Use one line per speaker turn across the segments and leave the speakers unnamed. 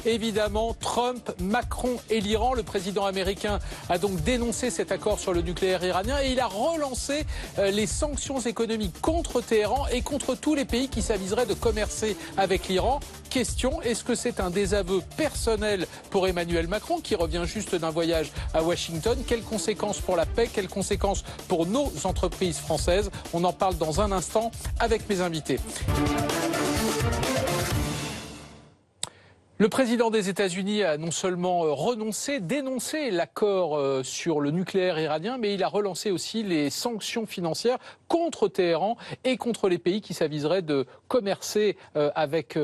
évidemment Trump, Macron et l'Iran. Le président américain a donc dénoncé cet accord sur le nucléaire iranien et il a relancé les sanctions économiques contre Téhéran et contre tous les pays qui s'aviseraient de commercer avec l'Iran. Question, est-ce que c'est un désaveu personnel pour Emmanuel Macron qui revient juste d'un voyage à Washington? Quelles conséquences pour la paix? Quelles conséquences pour nos entreprises françaises? On en parle dans un instant avec mes invités. Le président des États-Unis a non seulement dénoncé l'accord sur le nucléaire iranien, mais il a relancé aussi les sanctions financières contre Téhéran et contre les pays qui s'aviseraient de commercer avec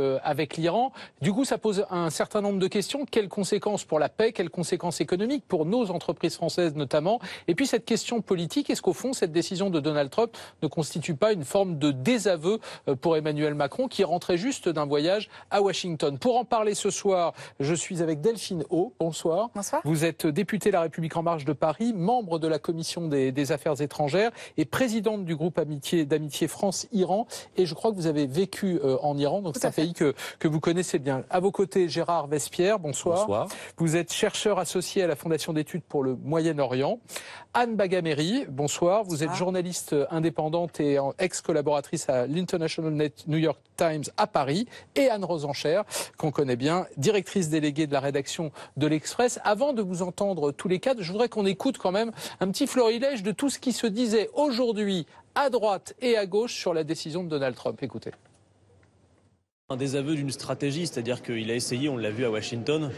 l'Iran. Du coup, ça pose un certain nombre de questions. Quelles conséquences pour la paix? Quelles conséquences économiques pour nos entreprises françaises notamment? Et puis cette question politique, est-ce qu'au fond, cette décision de Donald Trump ne constitue pas une forme de désaveu pour Emmanuel Macron qui rentrait juste d'un voyage à Washington? Pour en parler ce soir, je suis avec Delphine O. Bonsoir.
Bonsoir.
Vous êtes députée La République En Marche de Paris, membre de la commission des affaires étrangères et présidente du groupe d'amitié France-Iran. Et je crois que vous avez vécu en Iran, donc c'est un pays que vous connaissez bien. À vos côtés, Gérard Vespierre. Bonsoir.
Bonsoir.
Vous êtes chercheur associé à la Fondation d'études pour le Moyen-Orient. Anne Bagameri, bonsoir. Vous êtes journaliste indépendante et ex-collaboratrice à l'International New York Times à Paris. Et Anne Rosencher, qu'on connaît bien, directrice déléguée de la rédaction de l'Express. Avant de vous entendre tous les quatre, je voudrais qu'on écoute quand même un petit florilège de tout ce qui se disait aujourd'hui à droite et à gauche sur la décision de Donald Trump. Écoutez.
Un désaveu d'une stratégie, c'est-à-dire qu'il a essayé, on l'a vu à Washington,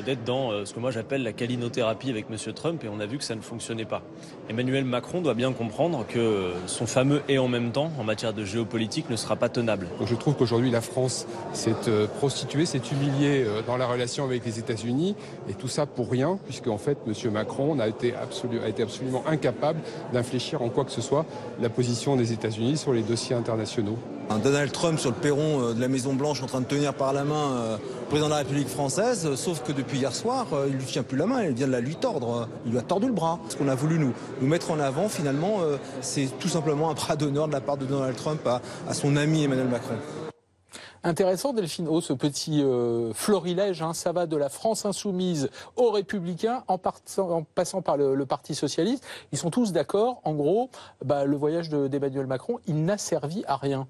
d'être dans ce que moi j'appelle la calinothérapie avec M. Trump et on a vu que ça ne fonctionnait pas. Emmanuel Macron doit bien comprendre que son fameux « et en même temps » en matière de géopolitique ne sera pas tenable.
Donc je trouve qu'aujourd'hui la France s'est prostituée, s'est humiliée dans la relation avec les États-Unis et tout ça pour rien, puisque en fait M. Macron a été absolument incapable d'infléchir en quoi que ce soit la position des États-Unis sur les dossiers internationaux.
Un Donald Trump sur le perron de la Maison-Blanche en train de tenir par la main le président de la République française, sauf que depuis hier soir, il ne lui tient plus la main, il vient de la lui tordre, il lui a tordu le bras. Ce qu'on a voulu nous mettre en avant, finalement, c'est tout simplement un bras d'honneur de la part de Donald Trump à son ami Emmanuel Macron.
Intéressant, Delphine O, ce petit florilège, ça va de la France insoumise aux Républicains en passant par le Parti Socialiste. Ils sont tous d'accord, en gros, le voyage d'Emmanuel Macron, il n'a servi à rien.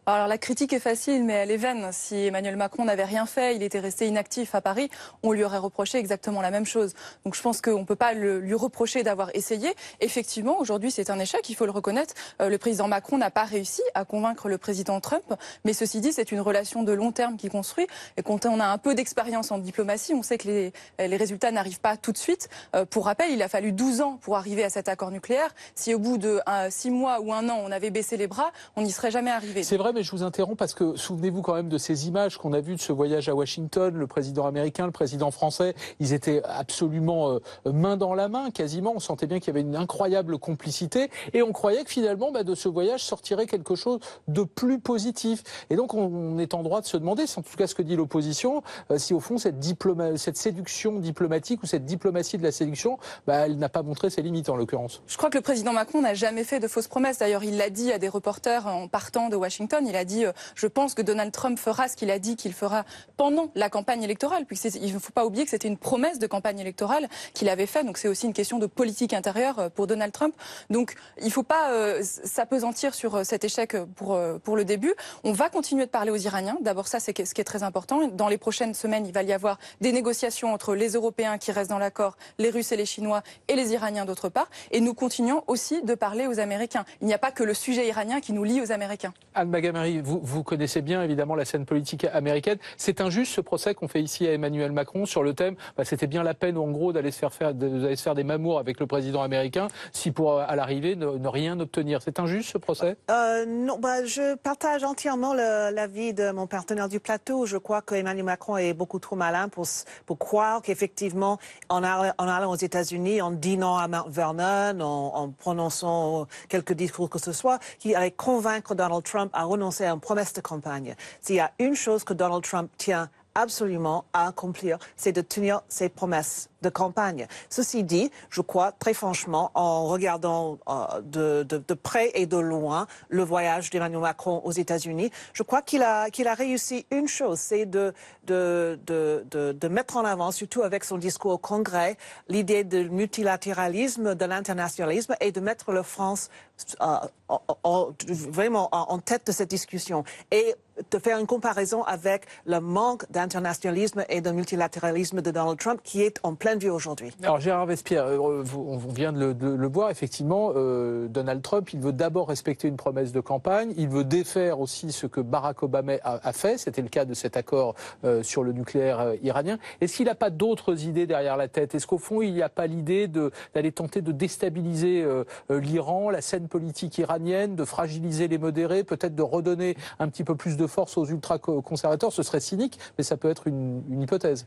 Alors la critique est facile, mais elle est vaine. Si Emmanuel Macron n'avait rien fait, il était resté inactif à Paris, on lui aurait reproché exactement la même chose. Donc je pense qu'on ne peut pas lui reprocher d'avoir essayé. Effectivement, aujourd'hui c'est un échec, il faut le reconnaître. Le président Macron n'a pas réussi à convaincre le président Trump, mais ceci dit, c'est une relation de long terme qui construit. Et quand on a un peu d'expérience en diplomatie, on sait que les résultats n'arrivent pas tout de suite. Pour rappel, il a fallu 12 ans pour arriver à cet accord nucléaire. Si au bout de 6 mois ou 1 an, on avait baissé les bras, on n'y serait jamais arrivé.
C'est vrai, mais je vous interromps parce que souvenez-vous quand même de ces images qu'on a vues de ce voyage à Washington, le président américain, le président français, ils étaient absolument main dans la main, quasiment, on sentait bien qu'il y avait une incroyable complicité et on croyait que finalement de ce voyage sortirait quelque chose de plus positif. Et donc on est en droit de se demander, c'est en tout cas ce que dit l'opposition, si au fond cette séduction diplomatique ou cette diplomatie de la séduction, elle n'a pas montré ses limites en l'occurrence.
Je crois que le président Macron n'a jamais fait de fausses promesses. D'ailleurs, il l'a dit à des reporters en partant de Washington, il a dit je pense que Donald Trump fera ce qu'il a dit qu'il fera pendant la campagne électorale. Il ne faut pas oublier que c'était une promesse de campagne électorale qu'il avait fait. Donc c'est aussi une question de politique intérieure pour Donald Trump. Donc il ne faut pas s'apesantir sur cet échec pour le début. On va continuer de parler aux Iraniens. D'abord ça, c'est ce qui est très important. Dans les prochaines semaines, il va y avoir des négociations entre les Européens qui restent dans l'accord, les Russes et les Chinois et les Iraniens d'autre part. Et nous continuons aussi de parler aux Américains. Il n'y a pas que le sujet iranien qui nous lie aux Américains.
Anne Bagameri, vous connaissez bien évidemment la scène politique américaine. C'est injuste ce procès qu'on fait ici à Emmanuel Macron sur le thème. C'était bien la peine en gros d'aller se faire des mamours avec le président américain si pour à l'arrivée ne rien obtenir. C'est injuste ce procès?
Non, je partage entièrement l'avis de mon partenaire du plateau. Je crois qu'Emmanuel Macron est beaucoup trop malin pour croire qu'effectivement en allant aux États-Unis, en dînant à Mount Vernon, en prononçant quelques discours que ce soit, qu'il allait convaincre Donald Trump à renoncer à une promesse de campagne. S'il y a une chose que Donald Trump tient absolument à accomplir, c'est de tenir ses promesses de campagne. Ceci dit, je crois très franchement, en regardant de près et de loin le voyage d'Emmanuel Macron aux États-Unis, je crois qu'il a réussi une chose, c'est de mettre en avant, surtout avec son discours au Congrès, l'idée du multilatéralisme, de l'internationalisme et de mettre la France vraiment en tête de cette discussion. Et de faire une comparaison avec le manque d'internationalisme et de multilatéralisme de Donald Trump qui est en pleine vue aujourd'hui.
Alors Gérard Vespierre, on vient de le voir, effectivement, Donald Trump, il veut d'abord respecter une promesse de campagne, il veut défaire aussi ce que Barack Obama a fait, c'était le cas de cet accord sur le nucléaire iranien. Est-ce qu'il n'a pas d'autres idées derrière la tête? Est-ce qu'au fond, il n'y a pas l'idée d'aller tenter de déstabiliser l'Iran, la scène politique iranienne, de fragiliser les modérés, peut-être de redonner un petit peu plus de force aux ultra-conservateurs? Ce serait cynique, mais ça peut être une hypothèse.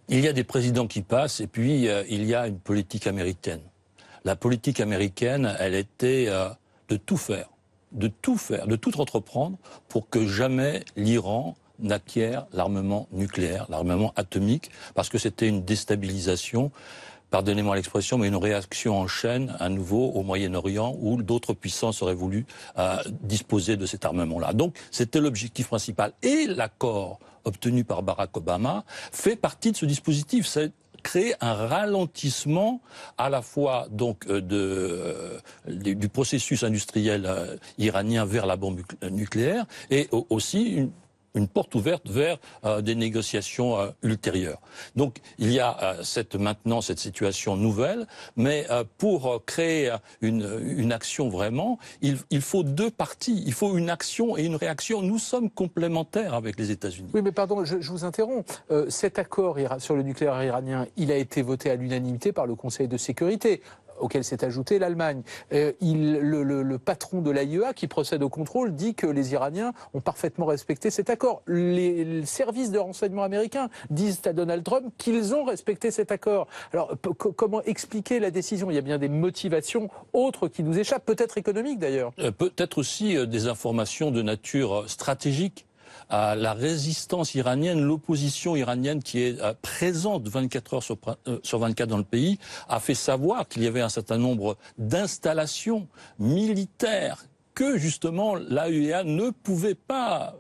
Il y a des présidents qui passent et puis il y a une politique américaine. La politique américaine, elle était de tout faire, de tout entreprendre pour que jamais l'Iran n'acquiert l'armement nucléaire, l'armement atomique, parce que c'était une déstabilisation, pardonnez-moi l'expression, mais une réaction en chaîne à nouveau au Moyen-Orient où d'autres puissances auraient voulu disposer de cet armement-là. Donc c'était l'objectif principal. Et l'accord obtenu par Barack Obama fait partie de ce dispositif. C'est créer un ralentissement à la fois donc du processus industriel iranien vers la bombe nucléaire et aussi une porte ouverte vers des négociations ultérieures. Donc il y a maintenant cette situation nouvelle, mais pour créer une action vraiment, il faut deux parties. Il faut une action et une réaction. Nous sommes complémentaires avec les États-Unis.
Oui, mais pardon, je vous interromps. Cet accord sur le nucléaire iranien, il a été voté à l'unanimité par le Conseil de sécurité, auquel s'est ajoutée l'Allemagne. Le patron de l'AIEA, qui procède au contrôle, dit que les Iraniens ont parfaitement respecté cet accord. Les services de renseignement américains disent à Donald Trump qu'ils ont respecté cet accord. Alors, comment expliquer la décision? Il y a bien des motivations autres qui nous échappent, peut-être économiques d'ailleurs.
Peut-être aussi des informations de nature stratégique. La résistance iranienne, l'opposition iranienne qui est présente 24 heures sur 24 dans le pays, a fait savoir qu'il y avait un certain nombre d'installations militaires que justement l'AEA ne pouvait pas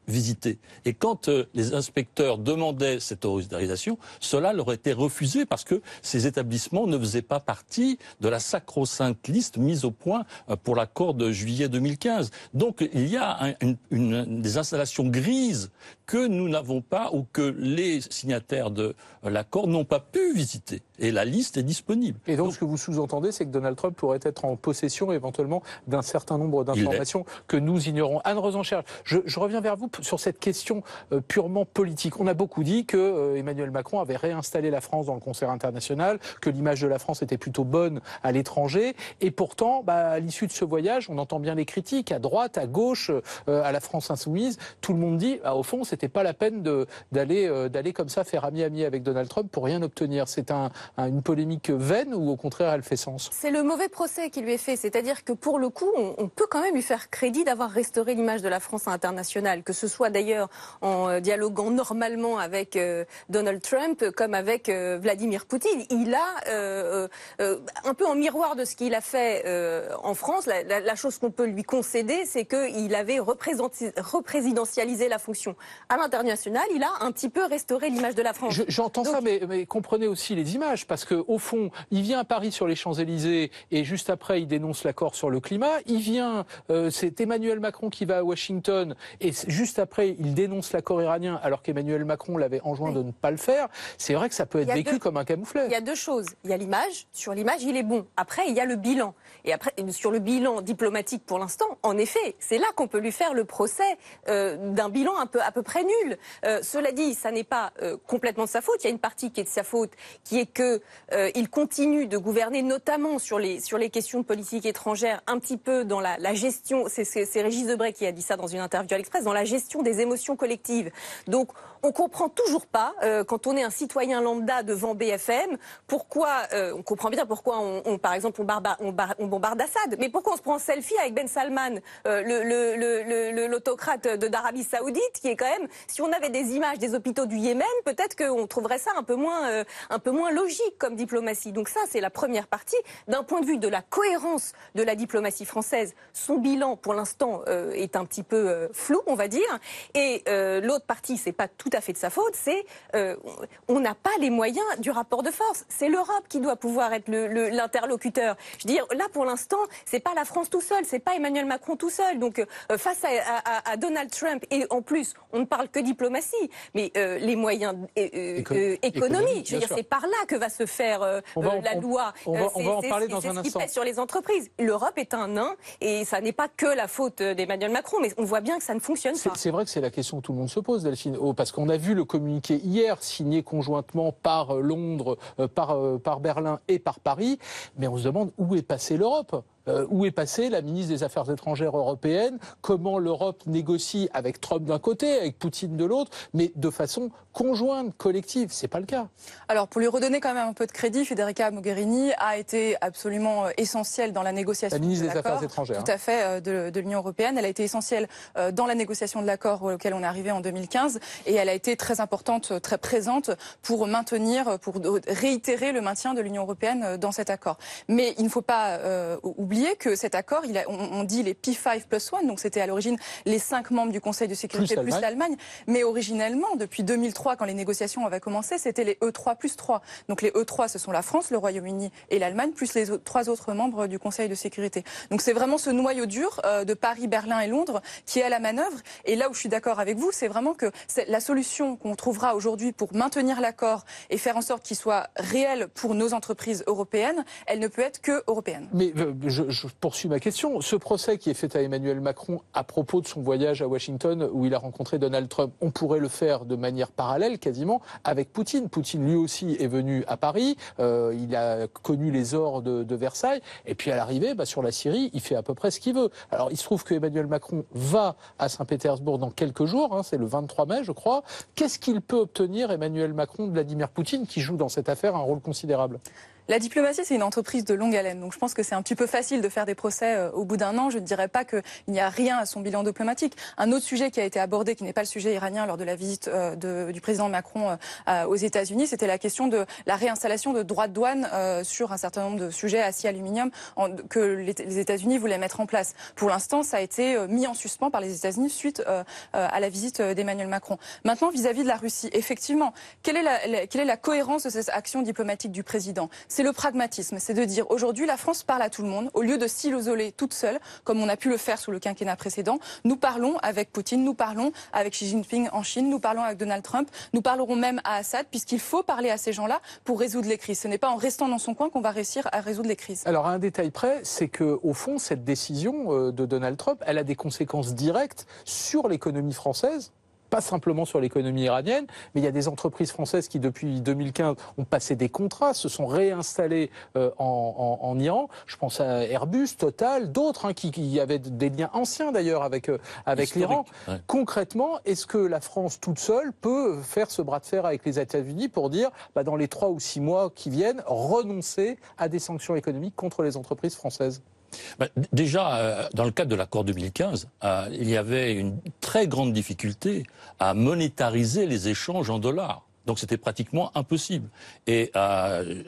visiter. Et quand les inspecteurs demandaient cette autorisation, cela leur était refusé parce que ces établissements ne faisaient pas partie de la sacro-sainte liste mise au point pour l'accord de juillet 2015. Donc il y a des installations grises que nous n'avons pas ou que les signataires de l'accord n'ont pas pu visiter. Et la liste est disponible.
Et donc ce que vous sous-entendez, c'est que Donald Trump pourrait être en possession éventuellement d'un certain nombre d'informations que nous ignorons. Anne Rosencherch, je reviens vers vous sur cette question purement politique. On a beaucoup dit que Emmanuel Macron avait réinstallé la France dans le concert international, que l'image de la France était plutôt bonne à l'étranger. Et pourtant, à l'issue de ce voyage, on entend bien les critiques à droite, à gauche, à la France insoumise. Tout le monde dit, au fond, c'était pas la peine d'aller comme ça faire ami-ami avec Donald Trump pour rien obtenir. C'est une polémique vaine ou au contraire elle fait sens?
C'est le mauvais procès qui lui est fait, c'est-à-dire que pour le coup, on peut quand même lui faire crédit d'avoir restauré l'image de la France internationale, que ce soit d'ailleurs en dialoguant normalement avec Donald Trump comme avec Vladimir Poutine. Il a, un peu en miroir de ce qu'il a fait en France, la chose qu'on peut lui concéder, c'est qu'il avait représidentialisé la fonction. À l'international, il a un petit peu restauré l'image de la France.
J'entends ça, mais comprenez aussi les images, parce qu'au fond, il vient à Paris sur les Champs-Élysées et juste après, il dénonce l'accord sur le climat. Il vient, c'est Emmanuel Macron qui va à Washington et juste après, il dénonce l'accord iranien alors qu'Emmanuel Macron l'avait enjoint de ne pas le faire. C'est vrai que ça peut être vécu comme un camouflet.
Il y a deux choses. Il y a l'image. Sur l'image, il est bon. Après, il y a le bilan. Et après, sur le bilan diplomatique pour l'instant, en effet, c'est là qu'on peut lui faire le procès d'un bilan à peu près nul. Cela dit, ça n'est pas complètement de sa faute. Il y a une partie qui est de sa faute, qui est que il continue de gouverner, notamment sur les questions de politique étrangère, un petit peu dans la gestion. C'est Régis Debray qui a dit ça dans une interview à l'Express, dans la gestion des émotions collectives. Donc, on comprend toujours pas, quand on est un citoyen lambda devant BFM, pourquoi, on comprend bien pourquoi par exemple, on bombarde Assad, mais pourquoi on se prend en selfie avec Ben Salman, l'autocrate d'Arabie Saoudite, qui est quand même
si on avait des images des hôpitaux du Yémen, peut-être qu'on trouverait ça un peu moins logique comme diplomatie. Donc ça, c'est la première partie. D'un point de vue de la cohérence de la diplomatie française, son bilan, pour l'instant, est un petit peu flou, on va dire. Et l'autre partie, c'est pas tout à fait de sa faute, c'est on n'a pas les moyens du rapport de force. C'est l'Europe qui doit pouvoir être l'interlocuteur. Je veux dire, là, pour l'instant, c'est pas la France tout seul, c'est pas Emmanuel Macron tout seul. Donc, face à Donald Trump, et en plus, on ne parle que diplomatie, mais les moyens économiques, je veux dire, c'est par là que va se faire la loi.
On va en parler dans un instant.
C'est ce qui pèse sur les entreprises. L'Europe est un nain, et ça n'est pas que la faute d'Emmanuel Macron, mais on voit bien que ça ne fonctionne pas.
C'est vrai que c'est la question que tout le monde se pose, Delphine, parce qu'on a vu le communiqué hier, signé conjointement par Londres, par Berlin et par Paris, mais on se demande où est passée l'Europe. Où est passée la ministre des Affaires étrangères européenne? Comment l'Europe négocie avec Trump d'un côté, avec Poutine de l'autre, mais de façon conjointe, collective? C'est pas le cas.
Alors, pour lui redonner quand même un peu de crédit, Federica Mogherini a été absolument essentielle dans la négociation.
La ministre des Affaires étrangères.
Tout à fait, de l'Union européenne. Elle a été essentielle dans la négociation de l'accord auquel on est arrivé en 2015, et elle a été très importante, très présente pour réitérer le maintien de l'Union européenne dans cet accord. Mais il ne faut pas oublier que cet accord, on dit les P5+1, donc c'était à l'origine les 5 membres du Conseil de sécurité plus l'Allemagne, mais originellement, depuis 2003, quand les négociations avaient commencé, c'était les E3+3. Donc les E3, ce sont la France, le Royaume-Uni et l'Allemagne, plus les 3 autres membres du Conseil de sécurité. Donc c'est vraiment ce noyau dur de Paris, Berlin et Londres qui est à la manœuvre. Et là où je suis d'accord avec vous, c'est vraiment que la solution qu'on trouvera aujourd'hui pour maintenir l'accord et faire en sorte qu'il soit réel pour nos entreprises européennes, elle ne peut être que européenne.
Mais je poursuis ma question. Ce procès qui est fait à Emmanuel Macron à propos de son voyage à Washington où il a rencontré Donald Trump, on pourrait le faire de manière parallèle quasiment avec Poutine. Poutine lui aussi est venu à Paris, il a connu les ors de Versailles, et puis à l'arrivée, sur la Syrie, il fait à peu près ce qu'il veut. Alors il se trouve que Emmanuel Macron va à Saint-Pétersbourg dans quelques jours, c'est le 23 mai je crois. Qu'est-ce qu'il peut obtenir Emmanuel Macron de Vladimir Poutine qui joue dans cette affaire un rôle considérable?
La diplomatie, c'est une entreprise de longue haleine. Donc je pense que c'est un petit peu facile de faire des procès au bout d'un an. Je ne dirais pas qu'il n'y a rien à son bilan diplomatique. Un autre sujet qui a été abordé, qui n'est pas le sujet iranien lors de la visite du président Macron aux États-Unis, c'était la question de la réinstallation de droits de douane sur un certain nombre de sujets acier-aluminium que les États-Unis voulaient mettre en place. Pour l'instant, ça a été mis en suspens par les États-Unis suite à la visite d'Emmanuel Macron. Maintenant, vis-à-vis de la Russie, effectivement, quelle est la cohérence de cette action diplomatique du président? C'est le pragmatisme, c'est de dire aujourd'hui la France parle à tout le monde, au lieu de s'isoler toute seule, comme on a pu le faire sous le quinquennat précédent. Nous parlons avec Poutine, nous parlons avec Xi Jinping en Chine, nous parlons avec Donald Trump, nous parlerons même à Assad, puisqu'il faut parler à ces gens-là pour résoudre les crises. Ce n'est pas en restant dans son coin qu'on va réussir à résoudre les crises.
Alors à un détail près, c'est qu'au fond, cette décision de Donald Trump, elle a des conséquences directes sur l'économie française. Pas simplement sur l'économie iranienne, mais il y a des entreprises françaises qui, depuis 2015, ont passé des contrats, se sont réinstallées en Iran. Je pense à Airbus, Total, d'autres qui avaient des liens anciens d'ailleurs avec l'Iran. Ouais. Concrètement, est-ce que la France toute seule peut faire ce bras de fer avec les États-Unis pour dire, dans les 3 ou 6 mois qui viennent, renoncer à des sanctions économiques contre les entreprises françaises ?
Déjà, dans le cadre de l'accord 2015, il y avait une très grande difficulté à monétariser les échanges en dollars. Donc c'était pratiquement impossible. Et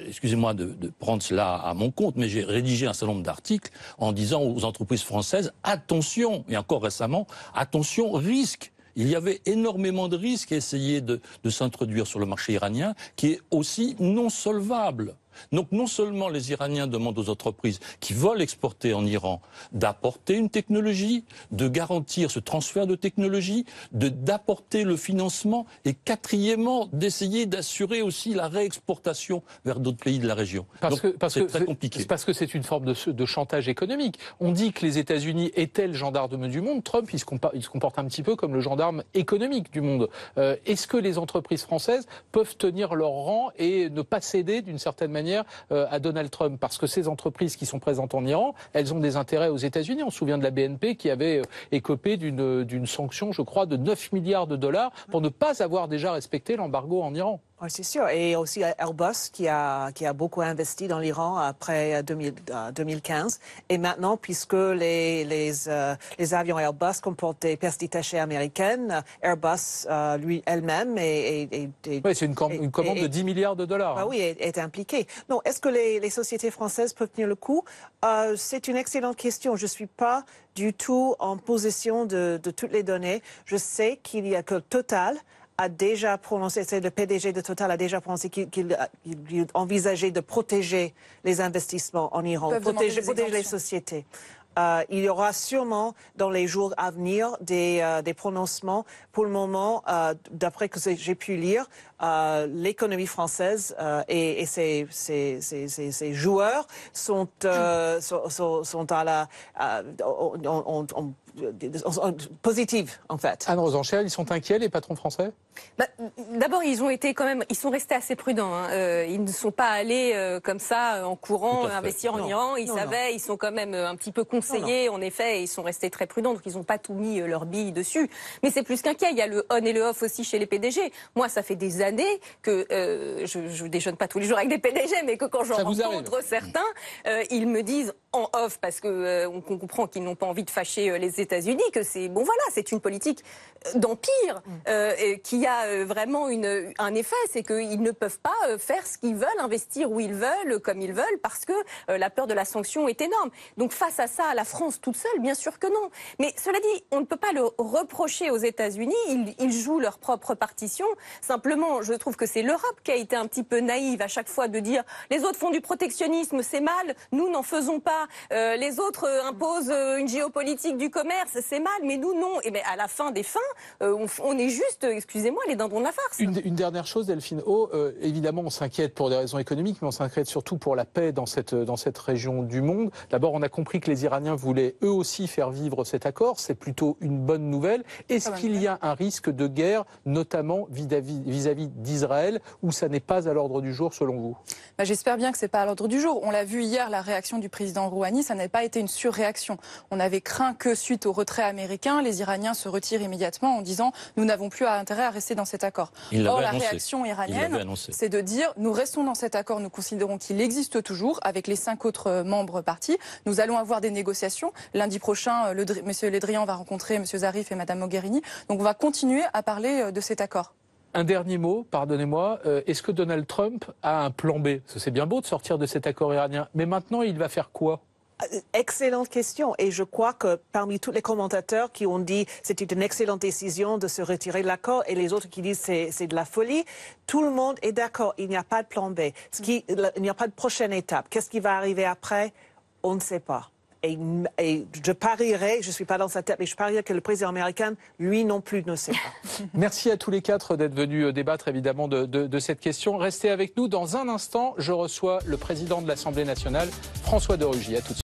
excusez-moi de prendre cela à mon compte, mais j'ai rédigé un certain nombre d'articles en disant aux entreprises françaises, attention, et encore récemment, attention, risque. Il y avait énormément de risques à essayer de s'introduire sur le marché iranien, qui est aussi non solvable. Donc non seulement les Iraniens demandent aux entreprises qui veulent exporter en Iran d'apporter une technologie, de garantir ce transfert de technologie, d'apporter le financement et quatrièmement d'essayer d'assurer aussi la réexportation vers d'autres pays de la région. C'est très compliqué.
Parce que c'est une forme de chantage économique. On dit que les États-Unis étaient le gendarme du monde. Trump, il se comporte un petit peu comme le gendarme économique du monde. Est-ce que les entreprises françaises peuvent tenir leur rang et ne pas céder d'une certaine manière à Donald Trump, parce que ces entreprises qui sont présentes en Iran, elles ont des intérêts aux États-Unis. On se souvient de la BNP qui avait écopé d'une sanction, je crois, de 9 milliards de dollars pour ne pas avoir déjà respecté l'embargo en Iran.
Oui, c'est sûr. Et aussi Airbus qui a beaucoup investi dans l'Iran après 2015. Et maintenant, puisque les avions Airbus comportent des pièces détachées américaines, Airbus, elle-même
Oui, c'est une commande de 10 milliards de dollars.
Bah oui, est impliquée. Non, est-ce que les sociétés françaises peuvent tenir le coup? C'est une excellente question. Je ne suis pas du tout en possession de toutes les données. Je sais qu'il y a que Total a déjà prononcé, c'est le PDG de Total a déjà prononcé qu'il envisageait de protéger les investissements en Iran, protéger les sociétés. Il y aura sûrement dans les jours à venir des prononcements. Pour le moment, d'après que j'ai pu lire, l'économie française et ses joueurs sont à la positive en fait.
Anne Rosenchel, ils sont inquiets les patrons français?
D'abord, ils sont restés assez prudents. Ils ne sont pas allés comme ça en courant investir en Iran. Ils savaient, ils sont quand même un petit peu conseillés, en effet, et ils sont restés très prudents. Donc ils n'ont pas tout mis leurs billes dessus. Mais c'est plus qu'inquiet. Il y a le on et le off aussi chez les PDG. Moi, ça fait des années que je déjeune pas tous les jours avec des PDG, mais que quand j'en rencontre certains, ils me disent en off, parce que on comprend qu'ils n'ont pas envie de fâcher les États-Unis, que c'est bon, voilà, c'est une politique d'empire qui a vraiment un effet, c'est qu'ils ne peuvent pas faire ce qu'ils veulent, investir où ils veulent, comme ils veulent, parce que la peur de la sanction est énorme. Donc face à ça, la France toute seule, bien sûr que non. Mais cela dit, on ne peut pas le reprocher aux États-Unis. Ils jouent leur propre partition. Simplement, je trouve que c'est l'Europe qui a été un petit peu naïve à chaque fois de dire les autres font du protectionnisme, c'est mal, nous n'en faisons pas. Les autres imposent une géopolitique du commerce, c'est mal, mais nous non. Et bien à la fin des fins, on est juste, excusez-moi, les dindons de la farce.
Une dernière chose, Delphine O, évidemment on s'inquiète pour des raisons économiques, mais on s'inquiète surtout pour la paix dans cette région du monde. D'abord, on a compris que les Iraniens voulaient eux aussi faire vivre cet accord, c'est plutôt une bonne nouvelle. Est-ce qu'il y a un risque de guerre, notamment vis-à-vis d'Israël, où ça n'est pas à l'ordre du jour selon vous?
J'espère bien que c'est pas à l'ordre du jour. On l'a vu hier, la réaction du président Rouhani, ça n'a pas été une surréaction. On avait craint que suite au retrait américain, les Iraniens se retirent immédiatement en disant nous n'avons plus intérêt à rester dans cet accord. Or, la réaction iranienne, c'est de dire nous restons dans cet accord, nous considérons qu'il existe toujours avec les 5 autres membres partis. Nous allons avoir des négociations. Lundi prochain, M. Le Drian va rencontrer M. Zarif et Mme Mogherini. Donc on va continuer à parler de cet accord.
Un dernier mot, pardonnez-moi, est-ce que Donald Trump a un plan B? Parce que c'est bien beau de sortir de cet accord iranien, mais maintenant il va faire quoi?
Excellente question. Et je crois que parmi tous les commentateurs qui ont dit c'était une excellente décision de se retirer de l'accord et les autres qui disent c'est de la folie, tout le monde est d'accord. Il n'y a pas de plan B. Il n'y a pas de prochaine étape. Qu'est-ce qui va arriver après? On ne sait pas. Et je parierais, je ne suis pas dans sa tête, mais je parierais que le président américain, lui non plus, ne sait pas.
Merci à tous les 4 d'être venus débattre évidemment de cette question. Restez avec nous. Dans un instant, je reçois le président de l'Assemblée nationale, François de Rugy. À tout de suite.